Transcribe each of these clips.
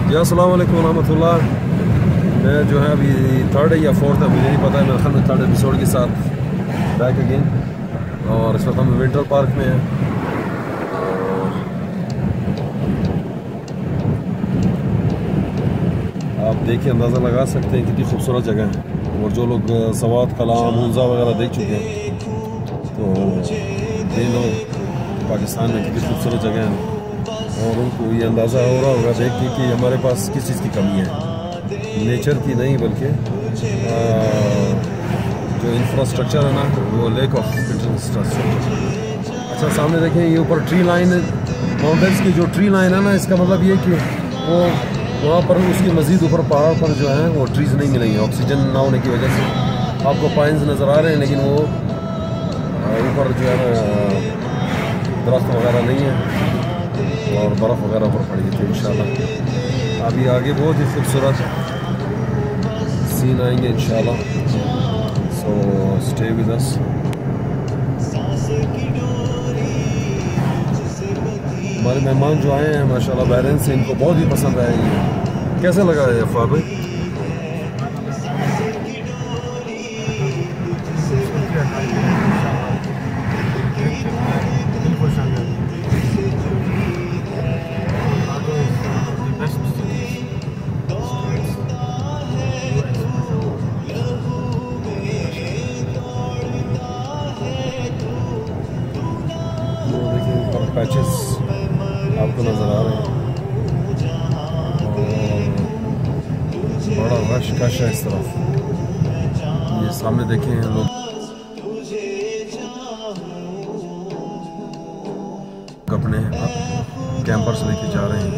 जी अस्सलाम वालेकुम रहमतुल्लाह। मैं जो है अभी थर्ड है या फोर्थ है मुझे नहीं पता है, मेरे ख्याल में थर्ड एपिसोड के साथ बैक अगेन। और इस वक्त हम विंटर पार्क में हैं। आप देखिए अंदाज़ा लगा सकते हैं कितनी खूबसूरत जगह है। और जो लोग सवात कलाम हुंजा वगैरह देख चुके हैं तो ये लोग पाकिस्तान में कितनी खूबसूरत जगह है और उनको ये अंदाज़ा हो रहा होगा देख के कि हमारे पास किस चीज़ की कमी है, नेचर की नहीं बल्कि जो इंफ्रास्ट्रक्चर है ना, वो लैक ऑफ इंफ्रास्ट्रक्चर। अच्छा सामने देखें ये ऊपर ट्री लाइन, माउंटेन्स की जो ट्री लाइन है ना, इसका मतलब ये कि वो वहाँ पर उसके मज़ीद ऊपर पहाड़ पर जो है वो ट्रीज़ नहीं मिलेंगे, ऑक्सीजन ना होने की वजह से। आपको पाइन्स नज़र आ रहे हैं लेकिन वो ऊपर जो है ना दरख्त वगैरह नहीं है और बर्फ़ वगैरह पर पड़ी थी। इंशाल्लाह अभी आगे बहुत ही खूबसूरत सीन आएंगे इंशाल्लाह। So stay with us. हमारे मेहमान जो आए हैं माशाल्लाह बहरीन से, इनको बहुत ही पसंद आएगी। कैसे लगा है अफ़वाह भाई? पैचेस आपको नज़र आ रहे हैं और बड़ा रश कश है इस तरफ। ये सामने देखें लोग अपने कैंपर्स लेके जा रहे हैं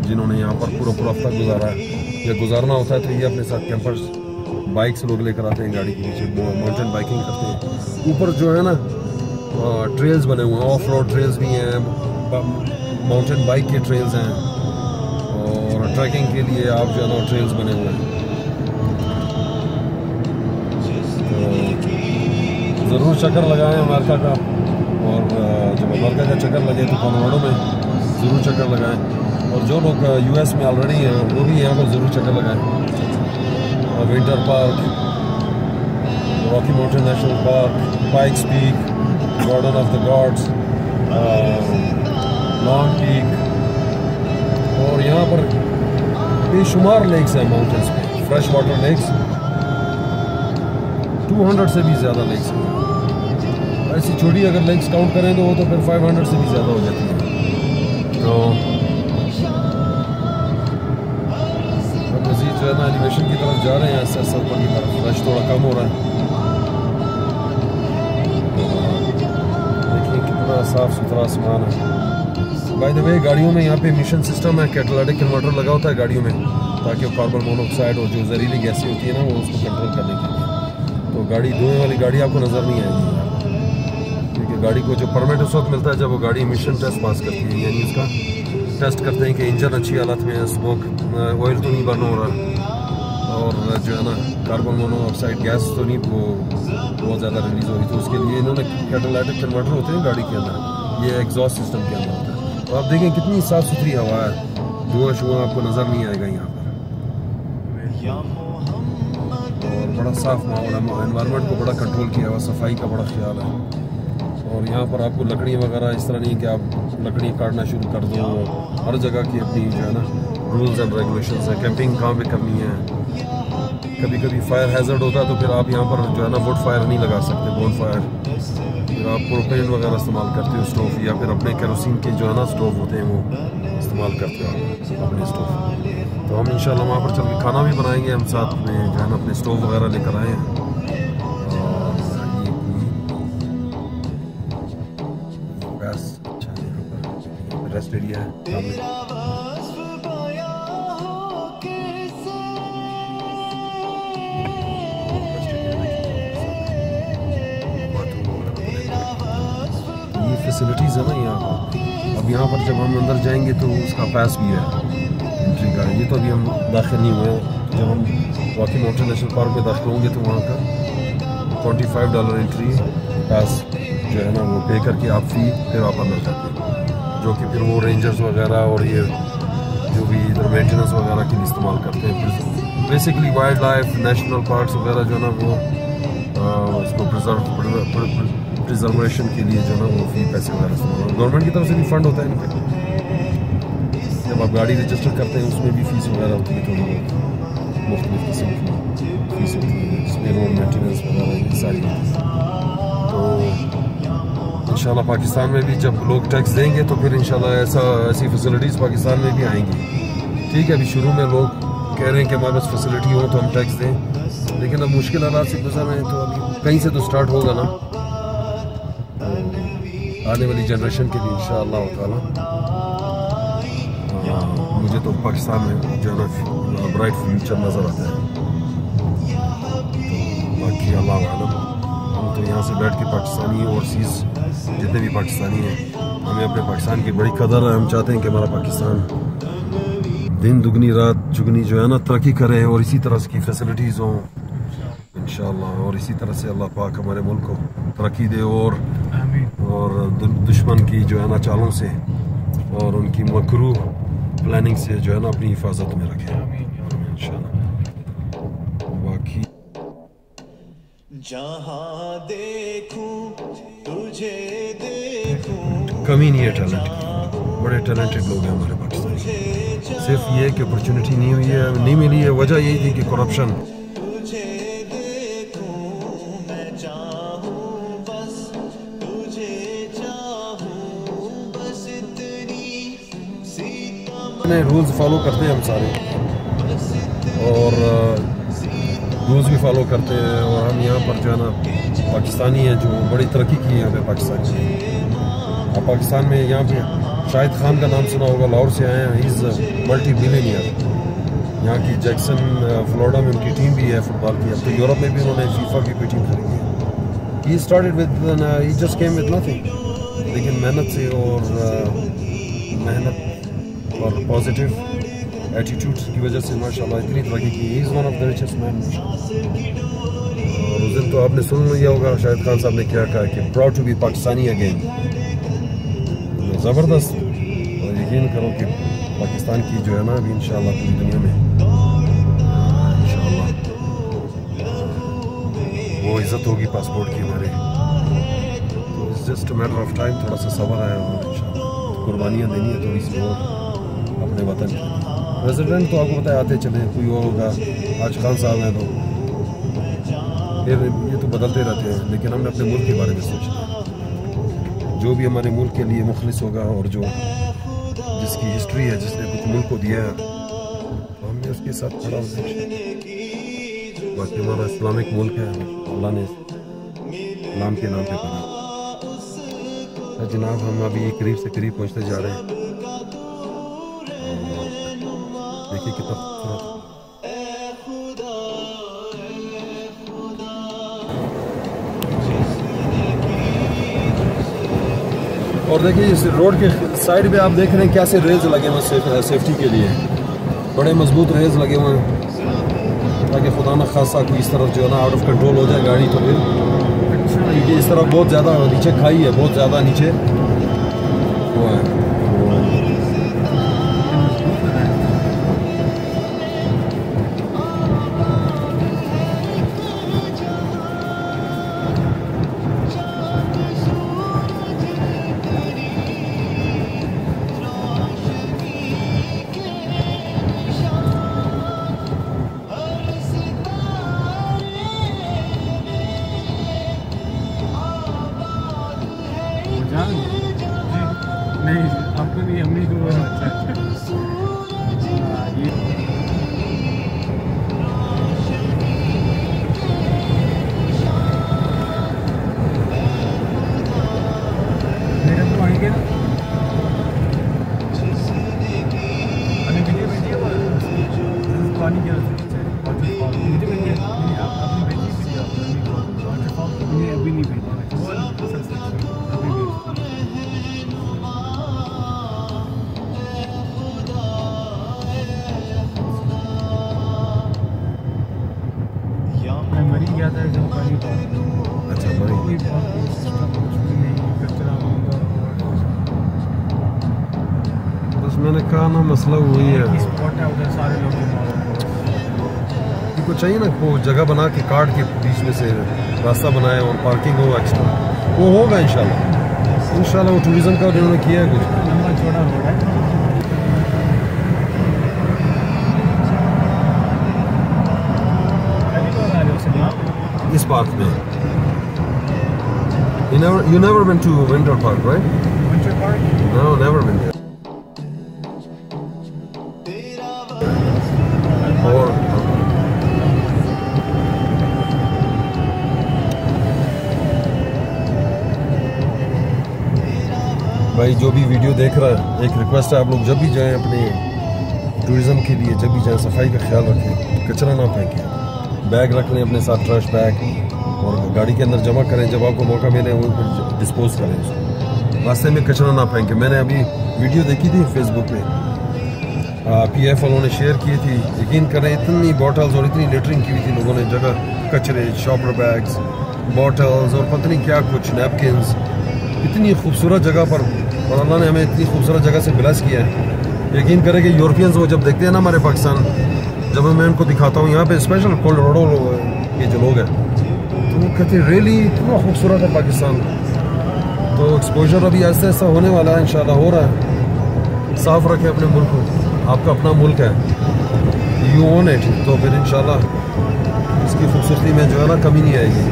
जिन्होंने यहाँ पर पूरा हफ्ता गुजारा है या गुजारना होता है तो ये अपने साथ कैंपर्स बाइक से लोग लेकर आते हैं, गाड़ी के पीछे माउंटेन बाइकिंग करते हैं। ऊपर जो है ना ट्रेल्स बने हुए हैं, ऑफ रोड ट्रेल्स भी हैं, माउंटेन बाइक के ट्रेल्स हैं और ट्रैकिंग के लिए आप जो है ना ट्रेल्स बने हुए हैं। तो ज़रूर चक्कर लगाएं अमेरिका का, और जब अमेरिका का चक्कर लगे तो कोलोराडो में ज़रूर चक्कर लगाएं, और जो लोग यूएस में ऑलरेडी हैं वो भी यहाँ पर ज़रूर चक्कर लगाएं। Winter park, Rocky mountain national park, Pikes peak, garden of the gods, long peak, और यहाँ पर बेशुमार लेक्स हैं माउंटेन्स पे, फ्रेश वाटर लेक्स 200 से भी ज़्यादा लेक्स हैं। ऐसी छोटी अगर लेक्स काउंट करें तो वो तो फिर 500 से भी ज़्यादा हो जाती है। तो मज़ीद जो है ना एलिवेशन की तरफ जा रहे हैं, ऐसे ऊपर की तरफ फ्रेश थोड़ा कम हो रहा है। साफ सुथरा आसमान है। बाय द वे गाड़ियों में यहाँ पे मिशन सिस्टम है, कैटालिटिक कन्वर्टर लगा होता है गाड़ियों में ताकि कार्बन मोनोऑक्साइड और जो जहरीली गैसें होती है ना वो उसको कंट्रोल करने के लिए। तो गाड़ी धुएं वाली गाड़ी आपको नज़र नहीं आएगी क्योंकि गाड़ी को जो परमिट उस वक्त मिलता है जब वो गाड़ी मिशन टेस्ट पास करती है, यानी उसका टेस्ट करते हैं कि इंजन अच्छी हालत में है, स्मोक ऑयल तो नहीं बर्न हो रहा और जो है ना कार्बन मोनोऑक्साइड गैस तो नहीं वो बहुत ज़्यादा रिलीज़ हो रही। तो उसके लिए इन्होंने कैटालिटिक कन्वर्टर होते हैं गाड़ी के अंदर, ये एग्जॉस्ट सिस्टम के अंदर होता है। तो आप देखें कितनी साफ़ सुथरी हवा है, धुआं शुआं आपको नज़र नहीं आएगा यहाँ पर, और बड़ा साफ़ माहौल है, एनवायरनमेंट को बड़ा कंट्रोल किया हुआ, सफाई का बड़ा ख्याल है। और यहाँ पर आपको लकड़ी वगैरह इस तरह नहीं कि आप लकड़ी काटना शुरू कर दो, हर जगह की अपनी जो है ना रूल्स एंड रेगुलेशंस है, कैंपिंग कहाँ पे करनी है। कभी कभी फायर हैजर्ड होता है तो फिर आप यहाँ पर जो है ना वुड फायर नहीं लगा सकते, बोन फायर, फिर आप प्रोपेन वगैरह इस्तेमाल करते हो स्टोव, या फिर अपने केरोसिन के जो है ना स्टोव होते हैं वो इस्तेमाल करते हो अपने स्टोव। तो हम इंशाल्लाह वहाँ पर चल के खाना भी बनाएंगे, हम साथ में जो है ना अपने स्टोव वगैरह लेकर आए हैं। और रेस्ट एरिया है सामने। फैसिलिटीज़ है ना यहाँ पर। अब यहाँ पर जब हम अंदर जाएंगे तो उसका पास भी है एंट्री का, ये तो अभी हम दाखिल नहीं हुए हैं। जब हम रॉकी माउंटेन नेशनल पार्क में दाखिल होंगे तो वहाँ का $25 एंट्री पास जो है ना वो पे करके आप फी फिर आप अंदर जाते हैं। जो कि फिर वो रेंजर्स वगैरह और ये जो भी इधर मेंटेनेंस वगैरह के लिए इस्तेमाल करते हैं। Basically wild life national parks वगैरह जो है ना वो उसको प्रिजर्वेशन के लिए जो है ना वो फी पैसे वगैरह इस्तेमाल गवर्नमेंट की तरफ से भी फंड होता है इनका। जब आप गाड़ी रजिस्टर करते हैं उसमें भी फीस वगैरह होती है, थोड़ी बहुत मुख्तलिफ किस्म की फीस होती है जिसमें रोड मेंटेनेंस वगैरह ये सारी होती है। तो इंशाल्लाह पाकिस्तान में भी जब लोग टैक्स देंगे तो फिर इंशाल्लाह ऐसी फैसिलिटीज़ पाकिस्तान में भी आएंगी। ठीक है, अभी शुरू में लोग कह रहे हैं कि हमारे पास फैसिलिटी हो तो हम टैक्स दें, लेकिन अब मुश्किल हालात से गुजर रहे हैं तो अभी कहीं से तो स्टार्ट होगा ना। आने वाली जनरेशन के लिए इंशाअल्लाह ताला मुझे तो पाकिस्तान में जो है ना ब्राइट फ्यूचर नज़र आता है। तो बाकी अल्लाह आलम, हम तो यहाँ से बैठ के पाकिस्तानी ओवरसीज़ जितने भी पाकिस्तानी हैं, हमें अपने पाकिस्तान की बड़ी कदर है। हम चाहते हैं कि हमारा पाकिस्तान दिन दुगनी रात चुगनी जो है ना तरक्की करे और इसी तरह की फैसिलिटीज़ हों इंशाअल्लाह, और इसी तरह से अल्लाह पाक हमारे मुल्क को तरक्की दे और दुश्मन की जो है ना चालों से और उनकी मकरू प्लानिंग से जो है ना अपनी हिफाजत में रखे इंशाअल्लाह। बाकी जहाँ देखूं तुझे देखूं, कमी नहीं है टैलेंट की, बड़े टैलेंटेड लोग हैं हमारे पाकिस्तान में। सिर्फ ये कि अपॉर्चुनिटी नहीं हुई है, नहीं मिली है। वजह यही थी कि करप्शन। रूल्स फॉलो करते हैं हम सारे और रूल्स भी फॉलो करते हैं, और हम यहाँ पर जो है ना पाकिस्तानी हैं जो बड़ी तरक्की की है यहाँ पे पाकिस्तान की। अब पाकिस्तान में यहाँ पे शाहिद खान का नाम सुना होगा, लाहौर से आए हैं, इज़ मल्टी बिलियनियर। यहाँ की जैक्सन फ्लोरिडा में उनकी टीम भी है फुटबॉल की। अब तो यूरोप में भी उन्होंने फीफा की कोई टीम खरीदी है। He started with he just came with nothing, लेकिन मेहनत से और और पॉजिटिव एटीट्यूड की वजह से माशाल्लाह इतनी तरक्की की। He is one of the richest man. और उस दिन तो आपने सुन लिया होगा शाहिद खान साहब ने क्या कहा कि proud to be Pakistani again. ज़बरदस्त। और यकीन करो कि पाकिस्तान की जो है ना अभी इंशाल्लाह पूरी दुनिया में इंशाल्लाह वो इज़्ज़त होगी पासपोर्ट की हमारे। तो it's just a matter of time, थोड़ा सा सब्र है और इंशाल्लाह कुर्बानियाँ देनी है थोड़ी सी और अपने वतन। प्रेसिडेंट तो आपको पता है आते चले कोई और होगा, आज खान साहब हैं तो फिर ये तो बदलते रहते हैं, लेकिन हमने अपने मुल्क के बारे में सोचना है। जो भी हमारे मुल्क के लिए मुखलिस होगा और जो जिसकी हिस्ट्री है, जिसने कुछ मुल्क को दिया है, तो हमने उसके साथ खड़ा होना चाहिए। बाकी हमारा इस्लामिक मुल्क है, अल्लाह ने इस्लाम के नाम पे बना। जनाब हम अभी करीब से करीब पहुँचते जा रहे हैं। देखिए कितना और देखिए इस रोड के साइड पे आप देख रहे हैं कैसे रेज लगे हुए सेफ्टी के लिए, बड़े मजबूत रेज लगे हुए हैं ताकि खुदा न खासा कोई इस तरफ जो है ना आउट ऑफ कंट्रोल हो जाए गाड़ी तो फिर, क्योंकि इस तरफ बहुत ज़्यादा नीचे खाई है, बहुत ज़्यादा नीचे वो है। नहीं आपको नहीं, हमने को अच्छा ये मेरे को आएंगे ना पानी क्या मुझे भेजिए, आपने भेजी अभी नहीं भेजा। मरी गया था जब पानी था। अच्छा मरी। का ना मसला वही है, स्पॉट है उधर सारे लोग इनको चाहिए ना वो जगह बना के कार्ड के बीच में से रास्ता बनाए और पार्किंग हो एक्स्ट्रा, वो होगा इंशाल्लाह वो टूरिज्म का उन्होंने किया है कुछ। लंबा चौड़ा हो रहा है। इस पार्क में you never been to Winter Park, right? Winter Park? No, never been there. और भाई जो भी वीडियो देख रहा है, एक रिक्वेस्ट है, आप लोग जब भी जाएं अपने टूरिज्म के लिए, जब भी जाएं सफाई का ख्याल रखें, कचरा ना फेंकें, बैग रख लें अपने साथ, ट्रैश बैग, और गाड़ी के अंदर जमा करें, जब आपको मौका मिले वो फिर डिस्पोज करें उसको, रास्ते में कचरा ना फेंकें। मैंने अभी वीडियो देखी थी फेसबुक पे, PF वालों ने शेयर की थी, यकीन करें इतनी बॉटल्स और इतनी लेटरिंग की हुई थी लोगों ने, जगह कचरे, शॉपर बैग्स, बॉटल्स और पता नहीं क्या कुछ, नैपकिन्स, इतनी खूबसूरत जगह पर, और अल्लाह ने हमें इतनी खूबसूरत जगह से ब्लेस किया है। यकीन करें कि यूरोपियंस वो जब देखते हैं ना हमारे पाकिस्तान, जब मैं उनको दिखाता हूँ यहाँ पे स्पेशल कोलोराडो के जो लोग हैं, तो वो कहते हैं रियली इतना खूबसूरत है पाकिस्तान। तो एक्सपोजर अभी ऐसा ऐसा होने वाला है, इंशाल्लाह हो रहा है। साफ़ रखें अपने मुल्क को, आपका अपना मुल्क है, यू ओन इट, तो फिर इंशाल्लाह इसकी खूबसूरती में जो है ना कमी नहीं आएगी।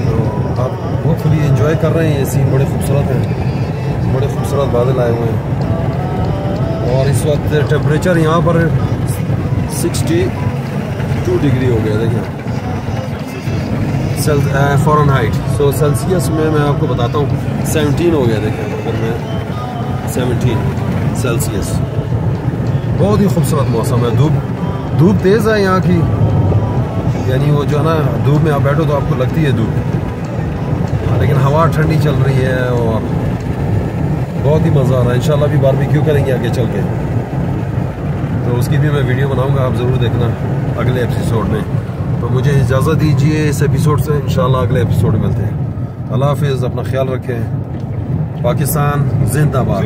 तो आप होपफुली एंजॉय कर रहे हैं, ये सीन बड़े खूबसूरत हैं, बड़े खूबसूरत बादल आए हुए हैं। और इस वक्त टेम्परेचर यहाँ पर 62 डिग्री हो गया, देखिए फ़ॉरेनहाइट। सो सेल्सियस में मैं आपको बताता हूँ 17 हो गया, देखिए अगर मैं 17 सेल्सियस, बहुत ही खूबसूरत मौसम है। धूप तेज़ है यहाँ की, यानी वो जो है ना धूप में आप बैठो तो आपको लगती है धूप, लेकिन हवा ठंडी चल रही है और बहुत ही मज़ा आ रहा है। इंशाल्लाह भी बारबेक्यू करेंगे आगे चल के, तो उसकी भी मैं वीडियो बनाऊंगा, आप ज़रूर देखना अगले एपिसोड में। तो मुझे इजाज़त दीजिए इस एपिसोड से, इंशाल्लाह अगले एपिसोड में मिलते हैं। अल्लाह हाफिज़, अपना ख्याल रखें। पाकिस्तान जिंदाबाद।